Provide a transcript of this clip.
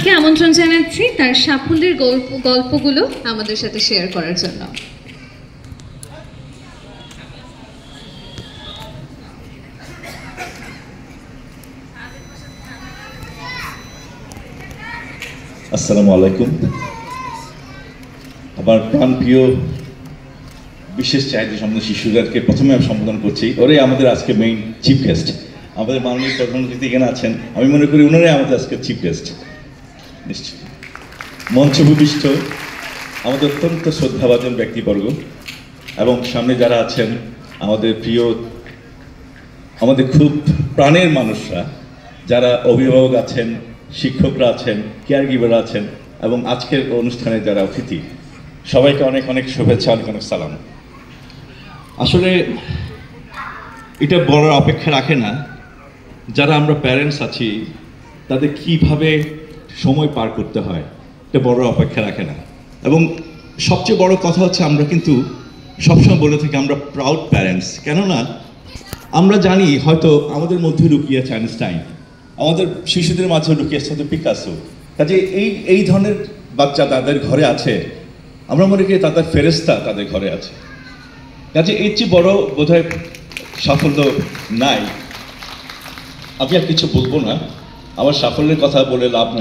কে আমন্ত্রণ জানাচ্ছি তার সাফল্যের গল্পগুলো আমাদের সাথে শেয়ার করার জন্য। আসসালামু আলাইকুম। আমার প্রাণপ্রিয় বিশেষ চাহিদা সম্পন্ন শিশুদেরকে প্রথমে আমি সম্বোধন করছি। ওরাই আমাদের আজকে মেইন চিফ গেস্ট। আমাদের মাননীয় প্রধানমন্ত্রী এখানে আছেন, আমি মনে করি ওনারাই আমাদের আজকে চিফ গেস্ট। নিশ্চয় মঞ্চভূমিষ্ঠ আমাদের অত্যন্ত শ্রদ্ধাভাজন ব্যক্তিবর্গ এবং সামনে যারা আছেন আমাদের প্রিয়, আমাদের খুব প্রাণের মানুষরা, যারা অভিভাবক আছেন, শিক্ষকরা আছেন, কেয়ার গিভার আছেন এবং আজকের অনুষ্ঠানে যারা অতিথি, সবাইকে অনেক অনেক শুভেচ্ছা, অনেক অনেক সালাম। আসলে এটা বড় অপেক্ষা রাখে না, যারা আমরা প্যারেন্টস আছি তাদের কিভাবে সময় পার করতে হয় এটা বড় অপেক্ষা রাখে না। এবং সবচেয়ে বড় কথা হচ্ছে আমরা কিন্তু সবসময় বলে থাকি আমরা প্রাউড প্যারেন্টস, কেননা আমরা জানি হয়তো আমাদের মধ্যে লুকিয়ে আছে আইনস্টাইন, আমাদের শিশুদের মাঝে লুকিয়ে আছে পিকাসো। কাজে এই ধরনের বাচ্চা তাদের ঘরে আছে, আমরা মনে করি তাদের ফেরেশতা তাদের ঘরে আছে। কাজে এর চেয়ে বড় বোধহয় সাফল্য নাই। আমি আর কিছু বলবো না, আমার সাফল্যের কথা বলে লাভ নাই।